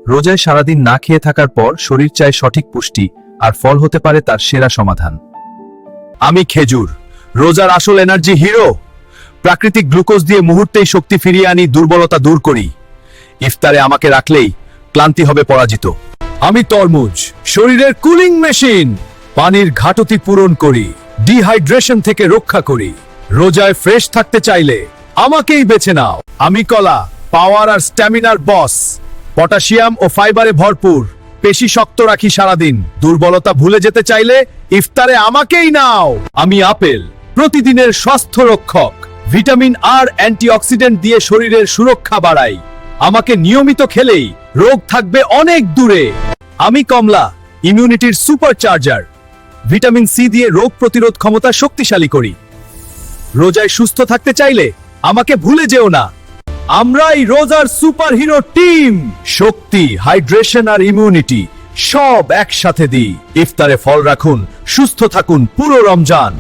রোজায় সারাদিন না খেয়ে থাকার পর শরীর চায় সঠিক পুষ্টি, আর ফল হতে পারে তার সেরা সমাধান। আমি খেজুর, রোজার আসল এনার্জি হিরো। প্রাকৃতিক গ্লুকোজ দিয়ে মুহূর্তেই শক্তি ফিরিয়ে আনি, দুর্বলতা দূর করি। ইফতারে আমাকে রাখলেই ক্লান্তি হবে পরাজিত। আমি তরমুজ, শরীরের কুলিং মেশিন। পানির ঘাটতি পূরণ করি, ডিহাইড্রেশন থেকে রক্ষা করি। রোজায় ফ্রেশ থাকতে চাইলে আমাকেই বেছে নাও। আমি কলা, পাওয়ার আর স্ট্যামিনার বস। পটাশিয়াম ও ফাইবারে ভরপুর, পেশি শক্ত রাখি সারাদিন। দুর্বলতা ভুলে যেতে চাইলে ইফতারে আমাকেই নাও। আমি আপেল, প্রতিদিনের স্বাস্থ্য রক্ষক। ভিটামিন আর অ্যান্টিঅক্সিডেন্ট দিয়ে শরীরের সুরক্ষা বাড়াই। আমাকে নিয়মিত খেলেই রোগ থাকবে অনেক দূরে। আমি কমলা, ইমিউনিটির সুপার চার্জার। ভিটামিন সি দিয়ে রোগ প্রতিরোধ ক্ষমতা শক্তিশালী করি। রোজায় সুস্থ থাকতে চাইলে আমাকে ভুলে যেও না। আমরাই রোজার সুপারহিরো টিম। শক্তি, হাইড্রেশন আর ইমিউনিটি সব একসাথে দিই। ইফতারে ফল রাখুন, সুস্থ থাকুন পুরো রমজান।